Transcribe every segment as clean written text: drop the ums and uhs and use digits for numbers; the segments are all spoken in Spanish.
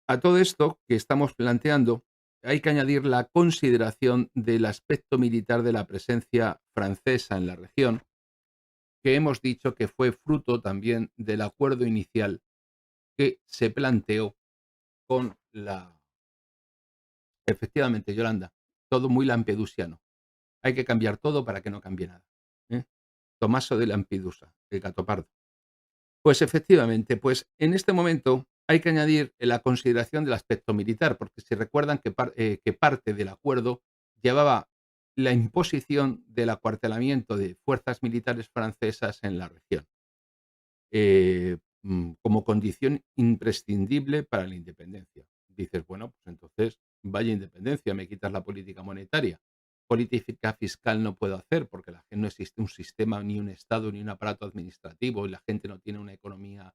A todo esto que estamos planteando, hay que añadir la consideración del aspecto militar de la presencia francesa en la región, que hemos dicho que fue fruto también del acuerdo inicial que se planteó con la efectivamente, Yolanda, todo muy lampedusiano. Hay que cambiar todo para que no cambie nada, ¿eh? Tomaso de Lampedusa, el Gatopardo. Pues efectivamente, pues en este momento hay que añadir la consideración del aspecto militar, porque si recuerdan que parte del acuerdo llevaba la imposición del acuartelamiento de fuerzas militares francesas en la región, como condición imprescindible para la independencia. Dices, bueno, pues entonces vaya independencia, me quitas la política monetaria. Política fiscal no puedo hacer porque no existe un sistema, ni un Estado, ni un aparato administrativo y la gente no tiene una economía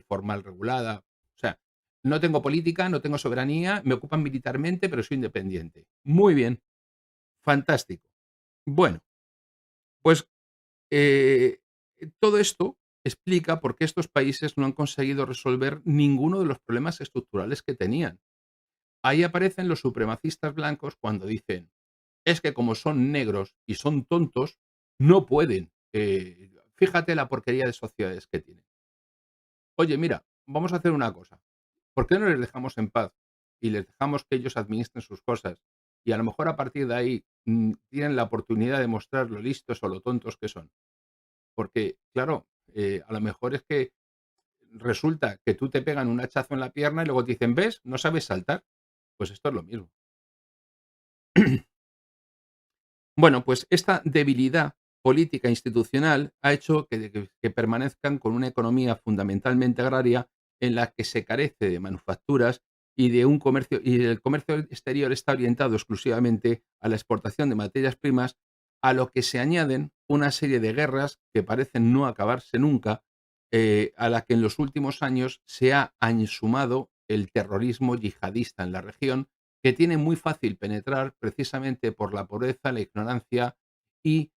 formal regulada. O sea, no tengo política, no tengo soberanía, me ocupan militarmente, pero soy independiente. Muy bien, fantástico. Bueno, pues eh, todo esto explica por qué estos países no han conseguido resolver ninguno de los problemas estructurales que tenían. Ahí aparecen los supremacistas blancos cuando dicen, es que como son negros y son tontos, no pueden. Fíjate la porquería de sociedades que tienen. Oye, mira, vamos a hacer una cosa. ¿Por qué no les dejamos en paz y les dejamos que ellos administren sus cosas? Y a lo mejor a partir de ahí tienen la oportunidad de mostrar lo listos o lo tontos que son. Porque, claro, a lo mejor es que resulta que tú te pegan un hachazo en la pierna y luego te dicen, ¿ves? No sabes saltar. Pues esto es lo mismo. Bueno, pues esta debilidad política e institucional ha hecho que permanezcan con una economía fundamentalmente agraria en la que se carece de manufacturas y de un comercio, y el comercio exterior está orientado exclusivamente a la exportación de materias primas, a lo que se añaden una serie de guerras que parecen no acabarse nunca, a la que en los últimos años se ha sumado el terrorismo yihadista en la región, que tiene muy fácil penetrar precisamente por la pobreza, la ignorancia y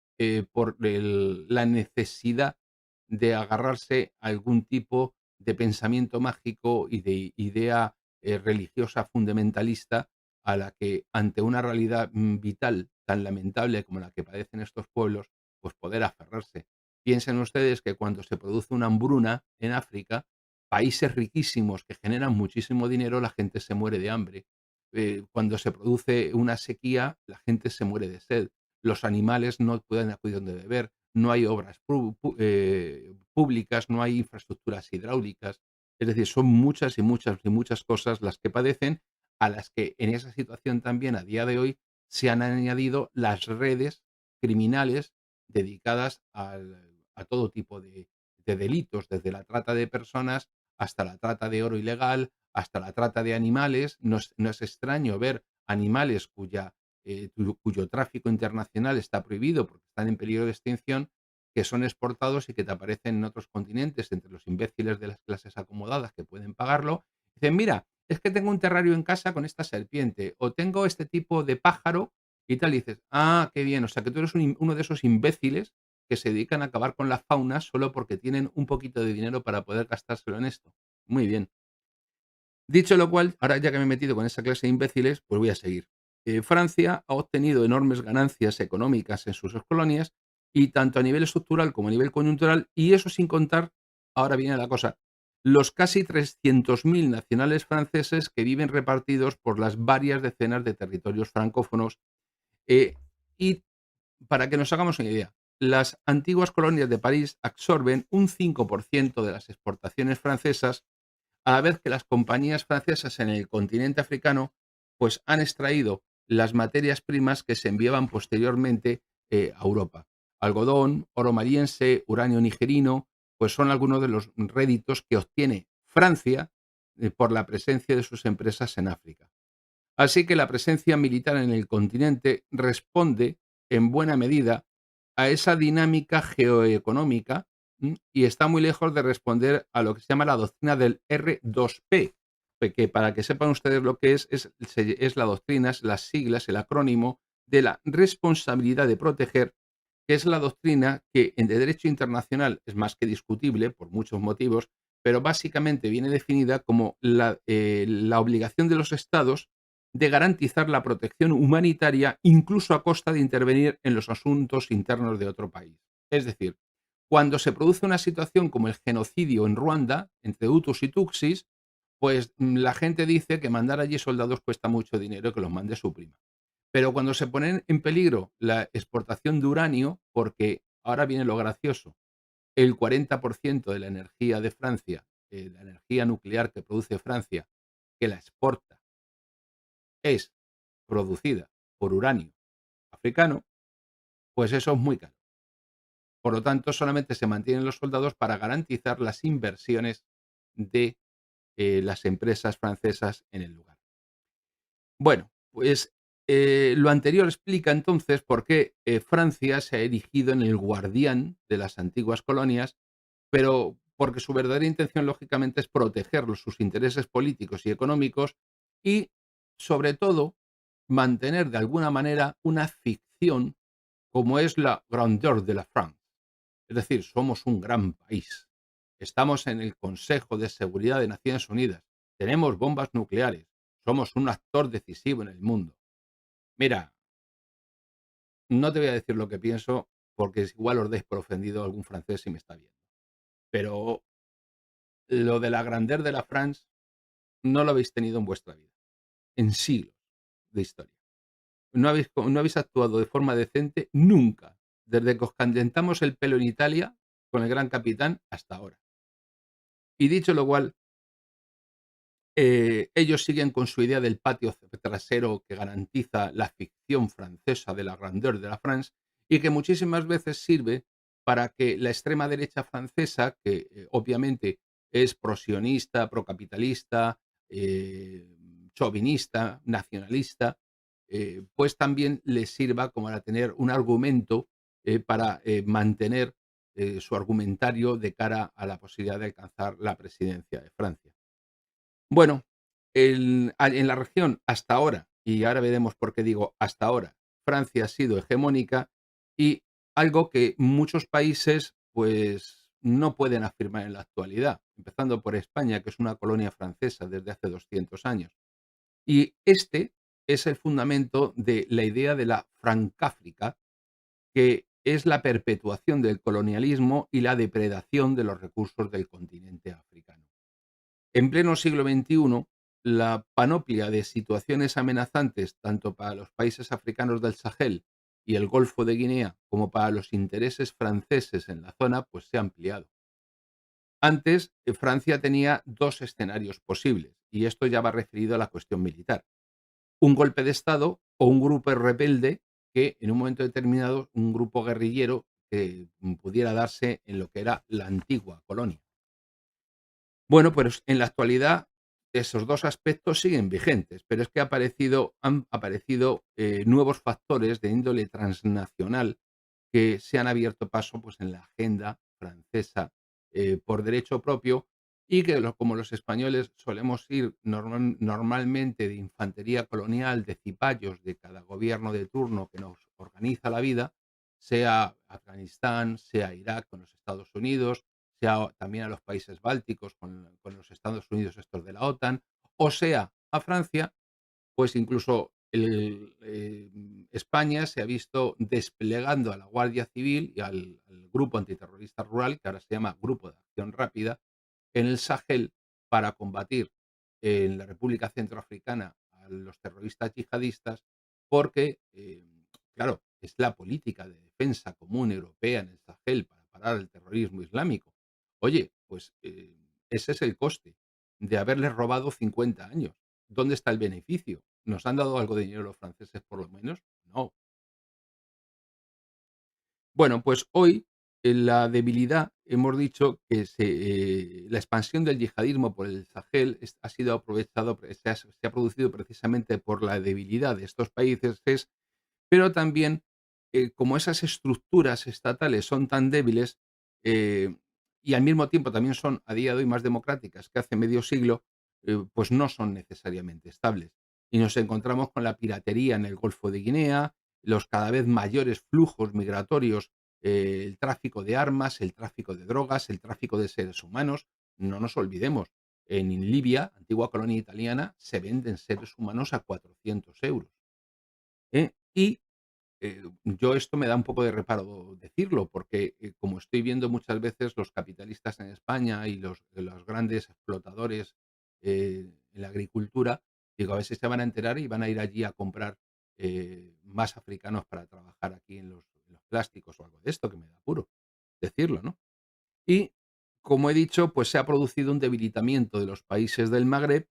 por la necesidad de agarrarse a algún tipo de pensamiento mágico y de idea religiosa fundamentalista a la que ante una realidad vital tan lamentable como la que padecen estos pueblos, pues poder aferrarse. Piensen ustedes que cuando se produce una hambruna en África, países riquísimos que generan muchísimo dinero, la gente se muere de hambre. Cuando se produce una sequía, la gente se muere de sed. Los animales no pueden acudir donde beber, no hay obras públicas, no hay infraestructuras hidráulicas. Es decir, son muchas y muchas y muchas cosas las que padecen, a las que en esa situación también a día de hoy se han añadido las redes criminales dedicadas a todo tipo de delitos, desde la trata de personas hasta la trata de oro ilegal, hasta la trata de animales. No es extraño ver animales cuyo tráfico internacional está prohibido porque están en peligro de extinción, que son exportados y que te aparecen en otros continentes entre los imbéciles de las clases acomodadas que pueden pagarlo. Dicen, mira, es que tengo un terrario en casa con esta serpiente o tengo este tipo de pájaro y tal. Y dices, ah, qué bien, o sea que tú eres uno de esos imbéciles que se dedican a acabar con la fauna solo porque tienen un poquito de dinero para poder gastárselo en esto. Muy bien. Dicho lo cual, ahora ya que me he metido con esa clase de imbéciles, pues voy a seguir. Francia ha obtenido enormes ganancias económicas en sus colonias, y tanto a nivel estructural como a nivel coyuntural, y eso sin contar, ahora viene la cosa, los casi 300.000 nacionales franceses que viven repartidos por las varias decenas de territorios francófonos. eh, y para que nos hagamos una idea, las antiguas colonias de París absorben un 5% de las exportaciones francesas, a la vez que las compañías francesas en el continente africano pues han extraído las materias primas que se enviaban posteriormente a Europa. Algodón, oro maliense, uranio nigerino, pues son algunos de los réditos que obtiene Francia por la presencia de sus empresas en África. Así que la presencia militar en el continente responde en buena medida a esa dinámica geoeconómica, y está muy lejos de responder a lo que se llama la doctrina del R2P, que para que sepan ustedes lo que es la doctrina, es las siglas, el acrónimo de la responsabilidad de proteger, que es la doctrina que en de derecho internacional es más que discutible por muchos motivos, pero básicamente viene definida como la obligación de los estados de garantizar la protección humanitaria, incluso a costa de intervenir en los asuntos internos de otro país. Es decir, cuando se produce una situación como el genocidio en Ruanda, entre Hutus y Tutsis, pues la gente dice que mandar allí soldados cuesta mucho dinero y que los mande su prima. Pero cuando se pone en peligro la exportación de uranio, porque ahora viene lo gracioso, el 40% de la energía de Francia, la energía nuclear que produce Francia, que la exporta, es producida por uranio africano, pues eso es muy caro. Por lo tanto, solamente se mantienen los soldados para garantizar las inversiones de las empresas francesas en el lugar. Bueno, pues lo anterior explica entonces por qué Francia se ha erigido en el guardián de las antiguas colonias, pero porque su verdadera intención, lógicamente, es proteger sus intereses políticos y económicos y, sobre todo, mantener de alguna manera una ficción como es la grandeur de la France. Es decir, somos un gran país. Estamos en el Consejo de Seguridad de Naciones Unidas. Tenemos bombas nucleares. Somos un actor decisivo en el mundo. Mira, no te voy a decir lo que pienso porque igual os deis por ofendido algún francés si me está viendo. Pero lo de la grandeur de la France no lo habéis tenido en vuestra vida, en siglos de historia. No habéis actuado de forma decente nunca, desde que os calentamos el pelo en Italia con el gran capitán hasta ahora. Y dicho lo cual, ellos siguen con su idea del patio trasero que garantiza la ficción francesa de la grandeur de la France y que muchísimas veces sirve para que la extrema derecha francesa, que obviamente es prosionista, procapitalista, chauvinista, nacionalista, pues también les sirva como para tener un argumento para mantener su argumentario de cara a la posibilidad de alcanzar la presidencia de Francia. Bueno, en la región hasta ahora, y ahora veremos por qué digo hasta ahora, Francia ha sido hegemónica y algo que muchos países pues no pueden afirmar en la actualidad, empezando por España, que es una colonia francesa desde hace 200 años. Y este es el fundamento de la idea de la Francáfrica, que es la perpetuación del colonialismo y la depredación de los recursos del continente africano. En pleno siglo XXI, la panoplia de situaciones amenazantes, tanto para los países africanos del Sahel y el Golfo de Guinea, como para los intereses franceses en la zona, pues se ha ampliado. Antes, Francia tenía dos escenarios posibles, y esto ya va referido a la cuestión militar. Un golpe de Estado o un grupo rebelde que, en un momento determinado, un grupo guerrillero que pudiera darse en lo que era la antigua colonia. Bueno, pues en la actualidad esos 2 aspectos siguen vigentes, pero es que han aparecido, nuevos factores de índole transnacional que se han abierto paso, pues, en la agenda francesa, por derecho propio y que como los españoles solemos ir normalmente de infantería colonial, de cipayos de cada gobierno de turno que nos organiza la vida, sea Afganistán, sea Irak con los Estados Unidos, sea también a los países bálticos con los Estados Unidos estos de la OTAN, o sea a Francia, pues incluso España se ha visto desplegando a la Guardia Civil y al Grupo Antiterrorista Rural, que ahora se llama Grupo de Acción Rápida, en el Sahel para combatir en la República Centroafricana a los terroristas yihadistas, porque, claro, es la política de defensa común europea en el Sahel para parar el terrorismo islámico. Oye, pues ese es el coste de haberles robado 50 años. ¿Dónde está el beneficio? ¿Nos han dado algo de dinero los franceses por lo menos? No. Bueno, pues hoy en la debilidad hemos dicho que la expansión del yihadismo por el Sahel ha sido aprovechado, se ha producido precisamente por la debilidad de estos países, pero también como esas estructuras estatales son tan débiles eh, y al mismo tiempo también son a día de hoy más democráticas que hace medio siglo, pues no son necesariamente estables. Y nos encontramos con la piratería en el Golfo de Guinea, los cada vez mayores flujos migratorios, el tráfico de armas, el tráfico de drogas, el tráfico de seres humanos. No nos olvidemos, en Libia, antigua colonia italiana, se venden seres humanos a 400 euros, ¿eh? Y yo esto me da un poco de reparo decirlo, porque, como estoy viendo muchas veces los capitalistas en España y los grandes explotadores, en la agricultura, digo, a ver si se van a enterar y van a ir allí a comprar, más africanos para trabajar aquí en los plásticos o algo de esto, que me da apuro decirlo, ¿no? Y, como he dicho, pues se ha producido un debilitamiento de los países del Magreb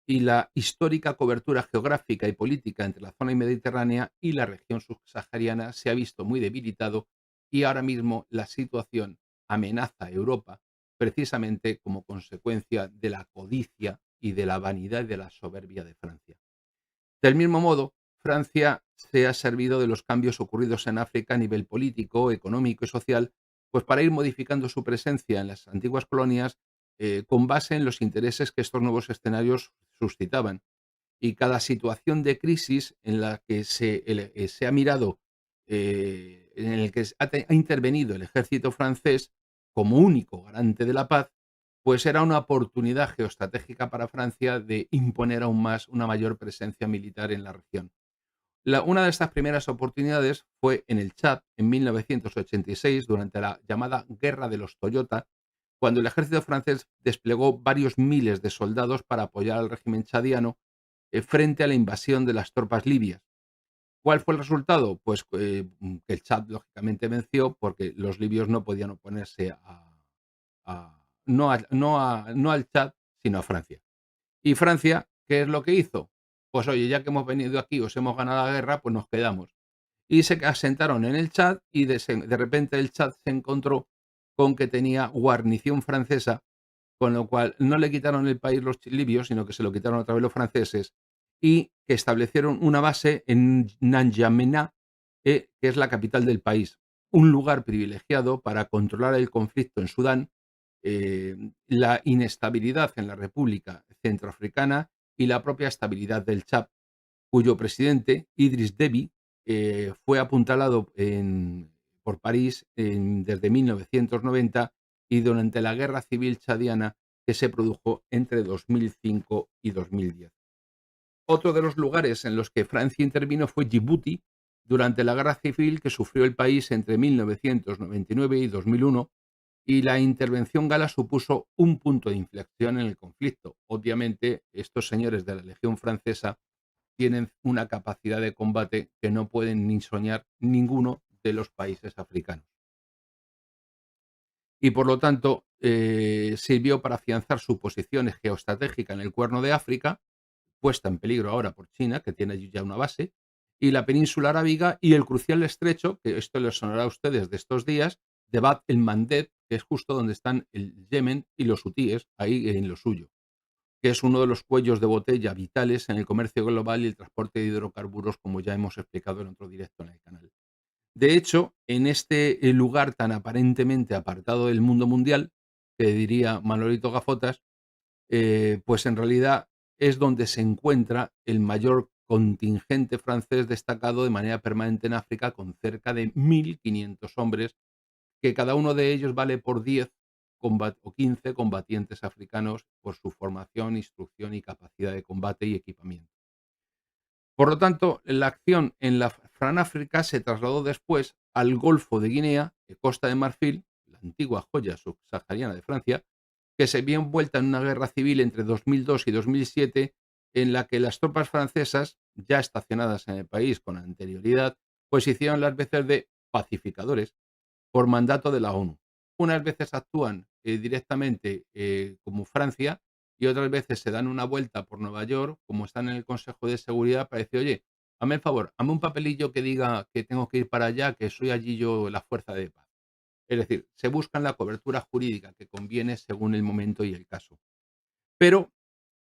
y la histórica cobertura geográfica y política entre la zona mediterránea y la región subsahariana se ha visto muy debilitado y ahora mismo la situación amenaza a Europa precisamente como consecuencia de la codicia y de la vanidad y de la soberbia de Francia. Del mismo modo, Francia se ha servido de los cambios ocurridos en África a nivel político, económico y social, pues para ir modificando su presencia en las antiguas colonias, con base en los intereses que estos nuevos escenarios suscitaban. Y cada situación de crisis en la que se ha mirado, en el que ha intervenido el ejército francés como único garante de la paz, pues era una oportunidad geoestratégica para Francia de imponer aún más una mayor presencia militar en la región. Una de estas primeras oportunidades fue en el Chad en 1986, durante la llamada Guerra de los Toyota, cuando el ejército francés desplegó varios miles de soldados para apoyar al régimen chadiano, frente a la invasión de las tropas libias. ¿Cuál fue el resultado? Pues que el Chad lógicamente venció porque los libios no podían oponerse no al Chad, sino a Francia. ¿Y Francia qué es lo que hizo? Pues oye, ya que hemos venido aquí, os hemos ganado la guerra, pues nos quedamos. Y se asentaron en el Chad y de repente el Chad se encontró con que tenía guarnición francesa, con lo cual no le quitaron el país los libios, sino que se lo quitaron otra vez los franceses y que establecieron una base en N'Djamena, que es la capital del país, un lugar privilegiado para controlar el conflicto en Sudán, la inestabilidad en la República Centroafricana y la propia estabilidad del Chad, cuyo presidente, Idris Deby, fue apuntalado por París desde 1990 y durante la guerra civil chadiana que se produjo entre 2005 y 2010. Otro de los lugares en los que Francia intervino fue Djibouti durante la guerra civil que sufrió el país entre 1999 y 2001, y la intervención gala supuso un punto de inflexión en el conflicto. Obviamente, estos señores de la Legión Francesa tienen una capacidad de combate que no pueden ni soñar ninguno de los países africanos. Y por lo tanto, sirvió para afianzar su posición geoestratégica en el Cuerno de África, puesta en peligro ahora por China, que tiene allí ya una base, y la península arábiga y el crucial estrecho, que esto les sonará a ustedes de estos días, de Bab el Mandeb, que es justo donde están el Yemen y los hutíes, ahí en lo suyo, que es uno de los cuellos de botella vitales en el comercio global y el transporte de hidrocarburos, como ya hemos explicado en otro directo en el canal. De hecho, en este lugar tan aparentemente apartado del mundo mundial, que diría Manolito Gafotas, pues en realidad es donde se encuentra el mayor contingente francés destacado de manera permanente en África, con cerca de 1.500 hombres, que cada uno de ellos vale por 10 o 15 combatientes africanos por su formación, instrucción y capacidad de combate y equipamiento. Por lo tanto, la acción en la Franáfrica se trasladó después al Golfo de Guinea, Costa de Marfil, la antigua joya subsahariana de Francia, que se vio envuelta en una guerra civil entre 2002 y 2007, en la que las tropas francesas, ya estacionadas en el país con anterioridad, pues hicieron las veces de pacificadores por mandato de la ONU. Unas veces actúan directamente como Francia y otras veces se dan una vuelta por Nueva York, como están en el Consejo de Seguridad, para decir, oye, hazme el favor, hazme un papelillo que diga que tengo que ir para allá, que soy allí yo la fuerza de paz. Es decir, se buscan la cobertura jurídica que conviene según el momento y el caso. Pero,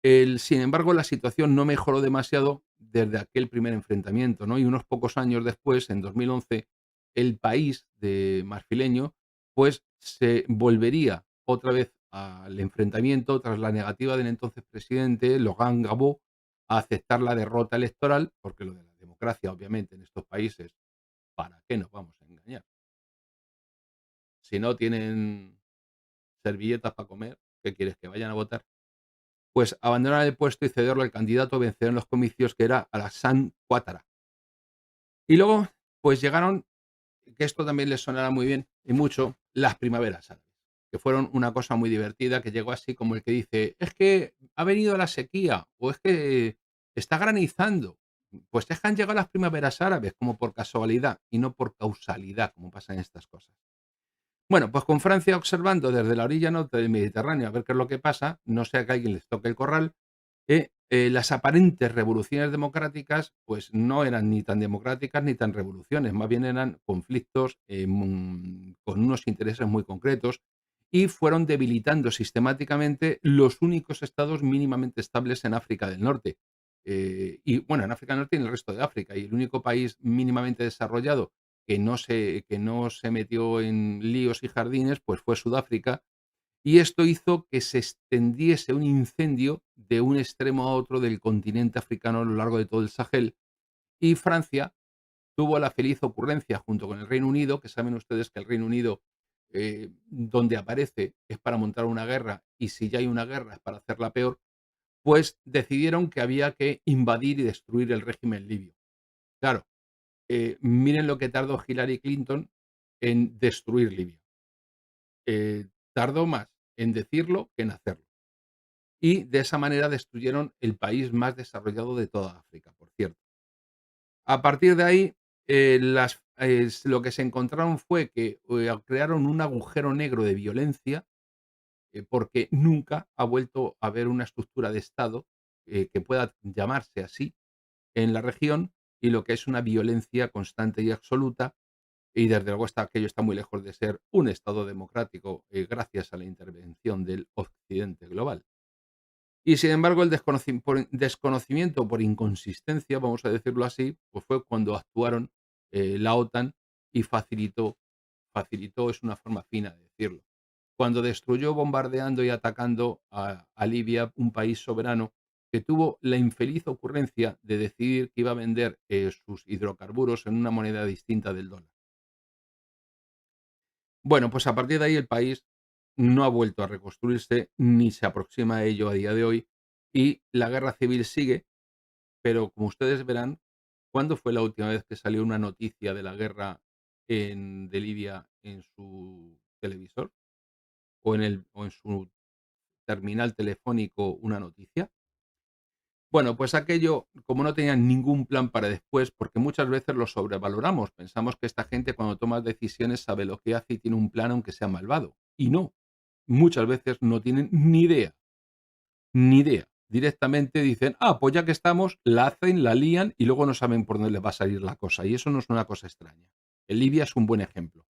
sin embargo, la situación no mejoró demasiado desde aquel primer enfrentamiento, ¿no? Y unos pocos años después, en 2011, el país de marfileño, pues se volvería otra vez al enfrentamiento tras la negativa del entonces presidente Laurent Gbagbo a aceptar la derrota electoral, porque lo de la democracia, obviamente, en estos países, ¿para qué nos vamos a engañar? Si no tienen servilletas para comer. ¿qué quieres? ¿Que vayan a votar? Pues abandonar el puesto y cederlo al candidato vencedor en los comicios, que era Alassane Ouattara. Y luego, pues llegaron, que esto también les sonará muy bien y mucho, las primaveras árabes, que fueron una cosa muy divertida, que llegó así como el que dice: "Es que ha venido la sequía", o "Es que está granizando". Pues es que han llegado las primaveras árabes, como por casualidad y no por causalidad, como pasa en estas cosas. Bueno, pues con Francia observando desde la orilla norte del Mediterráneo a ver qué es lo que pasa, no sea que alguien les toque el corral, las aparentes revoluciones democráticas, pues no eran ni tan democráticas ni tan revoluciones, más bien eran conflictos con unos intereses muy concretos y fueron debilitando sistemáticamente los únicos estados mínimamente estables en África del Norte. Y bueno, en África del Norte y en el resto de África. Y el único país mínimamente desarrollado que no se metió en líos y jardines, pues fue Sudáfrica, y esto hizo que se extendiese un incendio de un extremo a otro del continente africano a lo largo de todo el Sahel. Y Francia tuvo la feliz ocurrencia, junto con el Reino Unido, que saben ustedes que el Reino Unido, donde aparece es para montar una guerra, y si ya hay una guerra es para hacerla peor, pues decidieron que había que invadir y destruir el régimen libio. Claro, miren lo que tardó Hillary Clinton en destruir Libia. Tardó más en decirlo que en hacerlo. Y de esa manera destruyeron el país más desarrollado de toda África, por cierto. A partir de ahí, lo que se encontraron fue que crearon un agujero negro de violencia, porque nunca ha vuelto a haber una estructura de Estado que pueda llamarse así en la región, y lo que es una violencia constante y absoluta. Y desde luego aquello está muy lejos de ser un Estado democrático, gracias a la intervención del Occidente global. Y sin embargo, el por desconocimiento, por inconsistencia, vamos a decirlo así, pues fue cuando actuaron la OTAN y facilitó es una forma fina de decirlo. Cuando destruyó bombardeando y atacando a Libia, un país soberano que tuvo la infeliz ocurrencia de decidir que iba a vender sus hidrocarburos en una moneda distinta del dólar. Bueno, pues a partir de ahí el país no ha vuelto a reconstruirse ni se aproxima a ello a día de hoy, y la guerra civil sigue, pero como ustedes verán, ¿cuándo fue la última vez que salió una noticia de la guerra de Libia en su televisor o en su terminal telefónico una noticia? Bueno, pues aquello, como no tenían ningún plan para después, porque muchas veces lo sobrevaloramos, pensamos que esta gente cuando toma decisiones sabe lo que hace y tiene un plan aunque sea malvado. Y no, muchas veces no tienen ni idea, ni idea. Directamente dicen: "Ah, pues ya que estamos", la hacen, la lían y luego no saben por dónde les va a salir la cosa. Y eso no es una cosa extraña. En Libia es un buen ejemplo.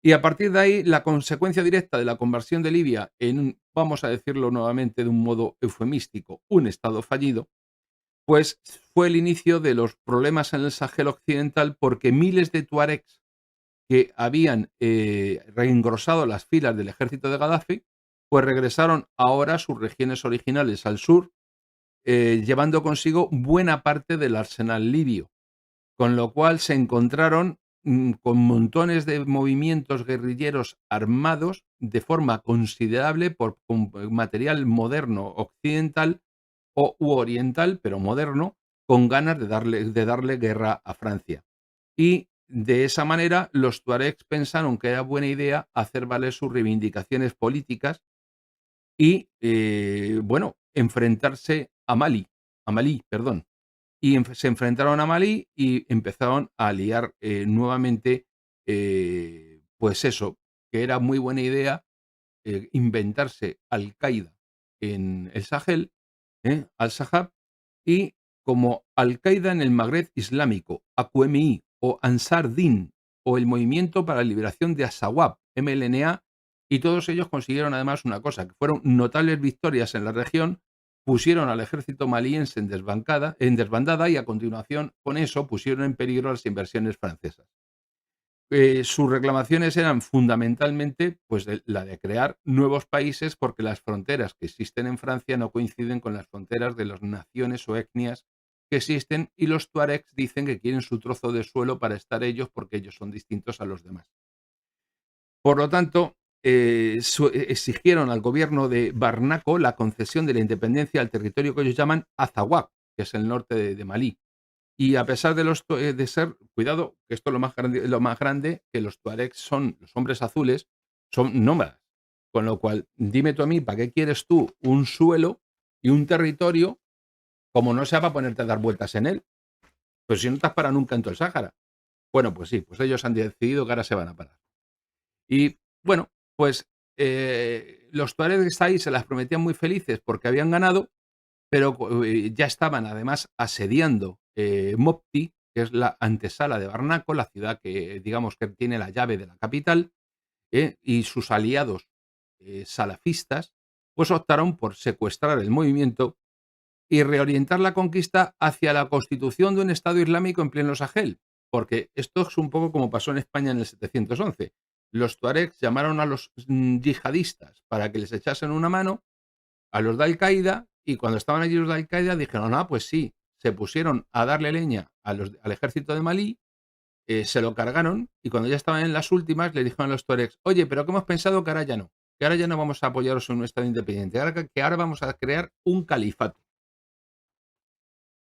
Y a partir de ahí, la consecuencia directa de la conversión de Libia en vamos a decirlo nuevamente de un modo eufemístico, un estado fallido, pues fue el inicio de los problemas en el Sahel occidental, porque miles de tuaregs que habían reengrosado las filas del ejército de Gaddafi, pues regresaron ahora a sus regiones originales al sur, llevando consigo buena parte del arsenal libio, con lo cual se encontraron con montones de movimientos guerrilleros armados de forma considerable con material moderno occidental u oriental, pero moderno, con ganas de darle guerra a Francia. Y de esa manera los tuaregs pensaron que era buena idea hacer valer sus reivindicaciones políticas y, bueno, enfrentarse a Malí, perdón. Y se enfrentaron a Malí y empezaron a liar nuevamente, pues eso, que era muy buena idea inventarse Al-Qaeda en el Sahel, Al-Sahab, y como Al-Qaeda en el Magreb Islámico, AQMI o Ansar Din, o el Movimiento para la Liberación de Azawad, MLNA, y todos ellos consiguieron además una cosa, que fueron notables victorias en la región, pusieron al ejército maliense en desbandada, y a continuación con eso pusieron en peligro las inversiones francesas. Sus reclamaciones eran fundamentalmente, pues, la de crear nuevos países, porque las fronteras que existen en Francia no coinciden con las fronteras de las naciones o etnias que existen, y los tuaregs dicen que quieren su trozo de suelo para estar ellos, porque ellos son distintos a los demás. Por lo tanto, exigieron al gobierno de Barnaco la concesión de la independencia al territorio que ellos llaman Azawad, que es el norte de Malí. Y a pesar de de ser, cuidado, que esto es lo más grande, que los tuaregs son, los hombres azules, son nómadas. Con lo cual, dime tú a mí, ¿para qué quieres tú un suelo y un territorio como no sea para ponerte a dar vueltas en él? Pues si no te has parado nunca en todo el Sáhara. Bueno, pues sí, pues ellos han decidido que ahora se van a parar. Y bueno, pues los tuaregs ahí se las prometían muy felices porque habían ganado, pero ya estaban además asediando Mopti, que es la antesala de Barnaco, la ciudad que digamos que tiene la llave de la capital, y sus aliados salafistas, pues optaron por secuestrar el movimiento y reorientar la conquista hacia la constitución de un Estado islámico en pleno Sahel, porque esto es un poco como pasó en España en el 711. Los tuaregs llamaron a los yihadistas para que les echasen una mano a los de Al-Qaeda, y cuando estaban allí los de Al-Qaeda dijeron, ah, pues sí, se pusieron a darle leña al ejército de Malí, se lo cargaron, y cuando ya estaban en las últimas le dijeron a los tuaregs, oye, pero que hemos pensado que ahora ya no vamos a apoyaros en un Estado independiente, que ahora vamos a crear un califato.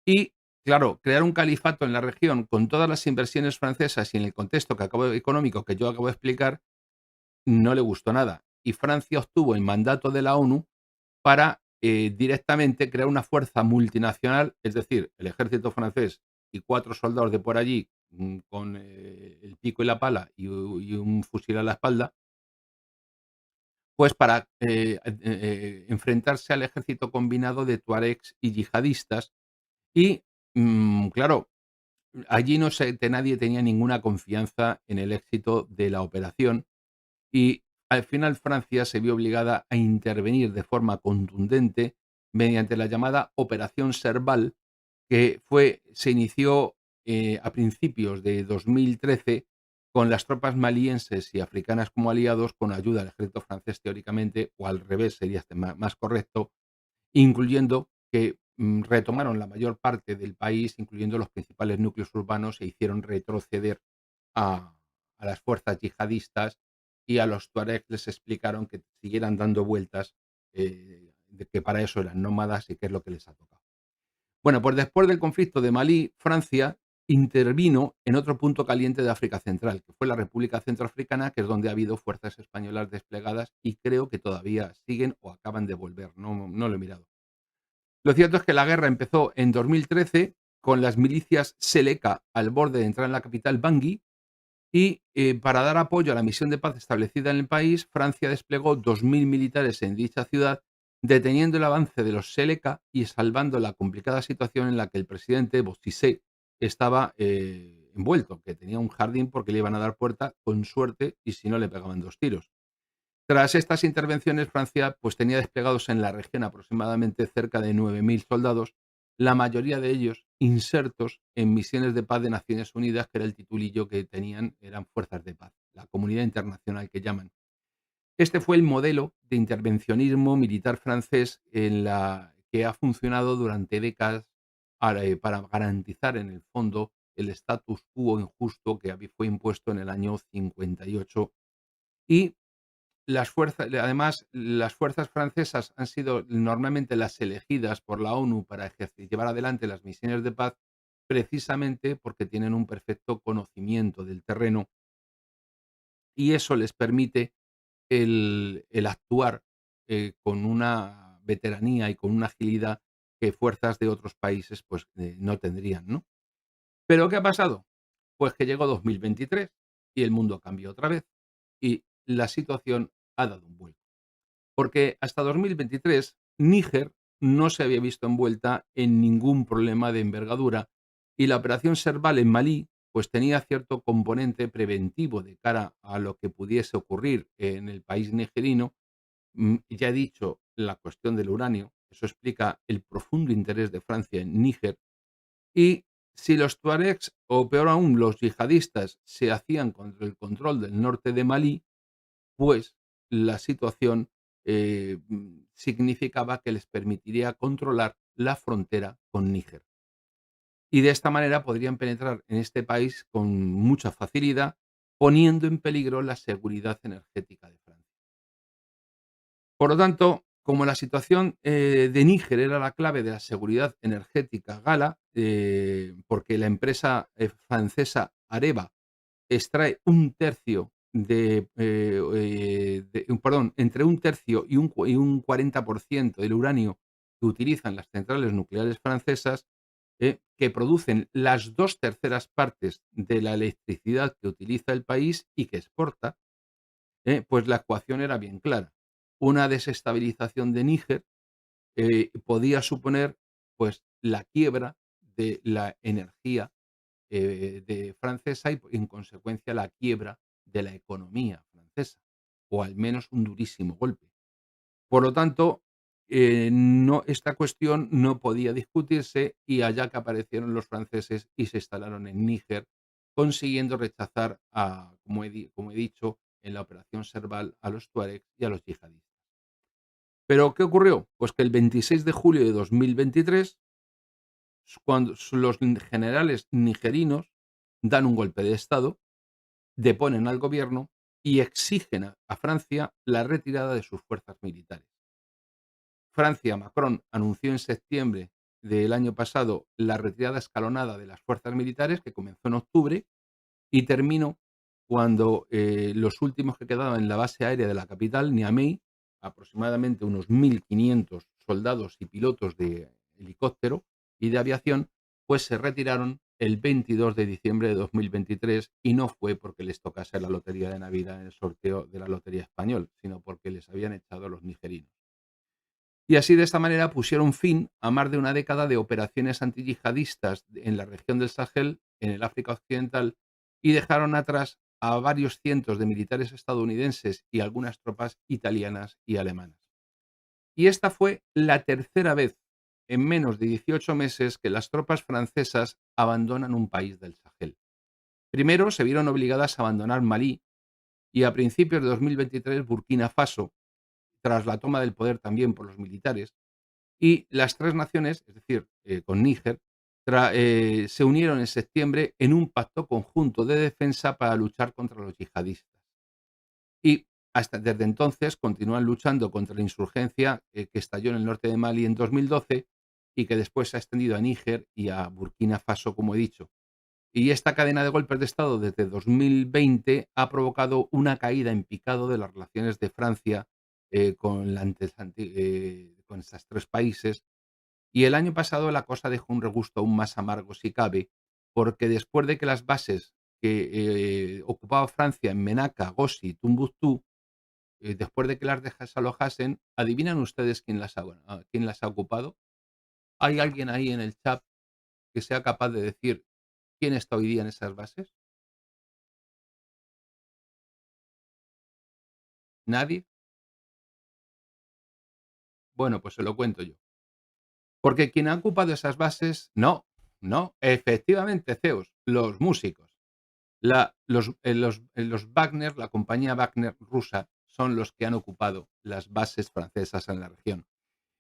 Y, claro, crear un califato en la región con todas las inversiones francesas y en el contexto económico que yo acabo de explicar, no le gustó nada. Y Francia obtuvo el mandato de la ONU para directamente crear una fuerza multinacional, es decir, el ejército francés y 4 soldados de por allí con el pico y la pala y un fusil a la espalda, pues para enfrentarse al ejército combinado de tuaregs y yihadistas. Y claro, allí nadie tenía ninguna confianza en el éxito de la operación, y al final Francia se vio obligada a intervenir de forma contundente mediante la llamada Operación Serval, que se inició a principios de 2013 con las tropas malienses y africanas como aliados, con ayuda del ejército francés teóricamente, o al revés sería más correcto, incluyendo que retomaron la mayor parte del país, incluyendo los principales núcleos urbanos, e hicieron retroceder a, a las fuerzas yihadistas, y a los tuaregs les explicaron que siguieran dando vueltas, de que para eso eran nómadas y que es lo que les ha tocado. Bueno, pues después del conflicto de Malí, Francia intervino en otro punto caliente de África Central, que fue la República Centroafricana, que es donde ha habido fuerzas españolas desplegadas y creo que todavía siguen o acaban de volver, no lo he mirado. Lo cierto es que la guerra empezó en 2013 con las milicias Seleka al borde de entrar en la capital Bangui, y para dar apoyo a la misión de paz establecida en el país, Francia desplegó 2.000 militares en dicha ciudad, deteniendo el avance de los Seleka y salvando la complicada situación en la que el presidente Bozizé estaba envuelto, que tenía un jardín porque le iban a dar puerta con suerte y si no le pegaban 2 tiros. Tras estas intervenciones, Francia pues tenía desplegados en la región aproximadamente cerca de 9.000 soldados, la mayoría de ellos insertos en misiones de paz de Naciones Unidas, que era el titulillo que tenían, eran fuerzas de paz, la comunidad internacional que llaman. Este fue el modelo de intervencionismo militar francés que ha funcionado durante décadas para garantizar en el fondo el status quo injusto que fue impuesto en el año 58. Y además, las fuerzas francesas han sido normalmente las elegidas por la ONU para llevar adelante las misiones de paz, precisamente porque tienen un perfecto conocimiento del terreno, y eso les permite el actuar con una veteranía y con una agilidad que fuerzas de otros países pues no tendrían, ¿no? ¿Pero qué ha pasado? Pues que llegó 2023 y el mundo cambió otra vez, y la situación ha dado un vuelco. Porque hasta 2023 Níger no se había visto envuelta en ningún problema de envergadura, y la operación Serval en Malí pues tenía cierto componente preventivo de cara a lo que pudiese ocurrir en el país nigerino. Ya he dicho la cuestión del uranio, eso explica el profundo interés de Francia en Níger. Y si los tuaregs, o peor aún, los yihadistas, se hacían contra el control del norte de Malí, pues la situación significaba que les permitiría controlar la frontera con Níger. Y de esta manera podrían penetrar en este país con mucha facilidad, poniendo en peligro la seguridad energética de Francia. Por lo tanto, como la situación de Níger era la clave de la seguridad energética gala, porque la empresa francesa Areva extrae un tercio perdón, entre un tercio y un 40% del uranio que utilizan las centrales nucleares francesas, que producen las dos terceras partes de la electricidad que utiliza el país y que exporta, pues la ecuación era bien clara. Una desestabilización de Níger podía suponer pues la quiebra de la energía de francesa y, en consecuencia, la quiebra de la economía francesa, o al menos un durísimo golpe. Por lo tanto, no, esta cuestión no podía discutirse y allá que aparecieron los franceses y se instalaron en Níger, consiguiendo rechazar, como he dicho, en la operación Serval a los tuaregs y a los yihadistas. Pero, ¿qué ocurrió? Pues que el 26 de julio de 2023, cuando los generales nigerinos dan un golpe de Estado, deponen al gobierno y exigen a Francia la retirada de sus fuerzas militares. Francia, Macron anunció en septiembre del año pasado la retirada escalonada de las fuerzas militares, que comenzó en octubre y terminó cuando los últimos que quedaban en la base aérea de la capital, Niamey, aproximadamente unos 1.500 soldados y pilotos de helicóptero y de aviación, pues se retiraron el 22 de diciembre de 2023 y no fue porque les tocase la lotería de Navidad en el sorteo de la lotería español, sino porque les habían echado a los nigerinos. Y así, de esta manera, pusieron fin a más de una década de operaciones antiyihadistas en la región del Sahel, en el África Occidental, y dejaron atrás a varios cientos de militares estadounidenses y algunas tropas italianas y alemanas. Y esta fue la tercera vez en menos de 18 meses que las tropas francesas abandonan un país del Sahel. Primero se vieron obligadas a abandonar Malí y a principios de 2023 Burkina Faso, tras la toma del poder también por los militares, y las tres naciones, es decir, con Níger, se unieron en septiembre en un pacto conjunto de defensa para luchar contra los yihadistas. Y hasta desde entonces continúan luchando contra la insurgencia que estalló en el norte de Mali en 2012 y que después se ha extendido a Níger y a Burkina Faso, como he dicho. Y esta cadena de golpes de Estado desde 2020 ha provocado una caída en picado de las relaciones de Francia con estos tres países, y el año pasado la cosa dejó un regusto aún más amargo, si cabe, porque después de que las bases que ocupaba Francia en Menaka, Gossi y Tombuctú, después de que las desalojasen, ¿adivinan ustedes quién las ha ocupado? ¿Hay alguien ahí en el chat que sea capaz de decir quién está hoy día en esas bases? ¿Nadie? Bueno, pues se lo cuento yo. Porque quien ha ocupado esas bases, no, no, efectivamente, CEOs, los músicos. Los Wagner, la compañía Wagner rusa, son los que han ocupado las bases francesas en la región.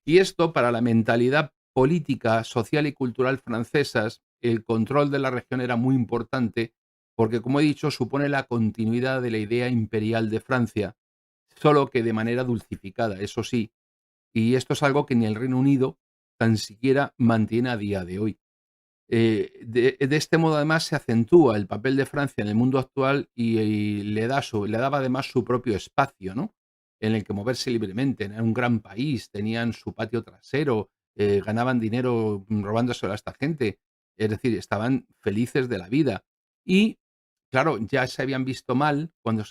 Y esto, para la mentalidad política, social y cultural francesas, el control de la región era muy importante porque, como he dicho, supone la continuidad de la idea imperial de Francia, solo que de manera dulcificada, eso sí, y esto es algo que ni el Reino Unido tan siquiera mantiene a día de hoy. De este modo, además, se acentúa el papel de Francia en el mundo actual y le daba además su propio espacio, ¿no? En el que moverse libremente. Era un gran país, tenían su patio trasero, ganaban dinero robándoselo a esta gente. Es decir, estaban felices de la vida. Y, claro, ya se habían visto mal cuando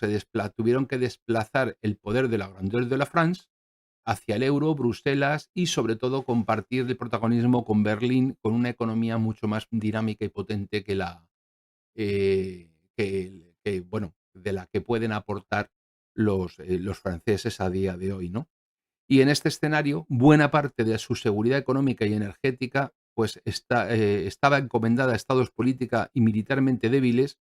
tuvieron que desplazar el poder de la grandeur de la France hacia el euro, Bruselas y sobre todo compartir el protagonismo con Berlín, con una economía mucho más dinámica y potente que bueno, de la que pueden aportar los franceses a día de hoy, ¿no? Y en este escenario, buena parte de su seguridad económica y energética pues estaba encomendada a estados política y militarmente débiles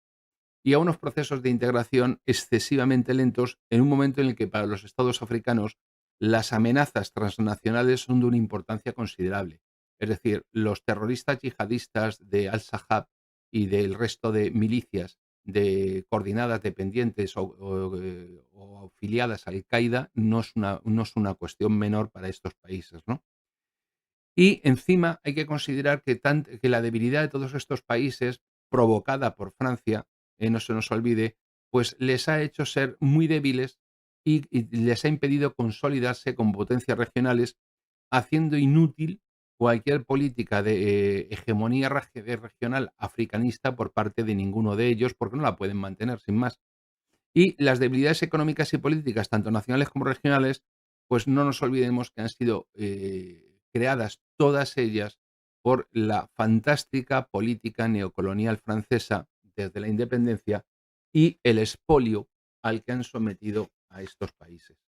y a unos procesos de integración excesivamente lentos en un momento en el que para los estados africanos las amenazas transnacionales son de una importancia considerable. Es decir, los terroristas yihadistas de Al-Sahab y del resto de milicias de coordinadas, dependientes o afiliadas a Al-Qaeda, no es una cuestión menor para estos países, ¿no? Y encima hay que considerar que la debilidad de todos estos países, provocada por Francia, no se nos olvide, pues les ha hecho ser muy débiles y les ha impedido consolidarse como potencias regionales, haciendo inútil cualquier política de hegemonía regional africanista por parte de ninguno de ellos, porque no la pueden mantener, sin más. Y las debilidades económicas y políticas, tanto nacionales como regionales, pues no nos olvidemos que han sido creadas todas ellas por la fantástica política neocolonial francesa desde la independencia y el expolio al que han sometido a estos países.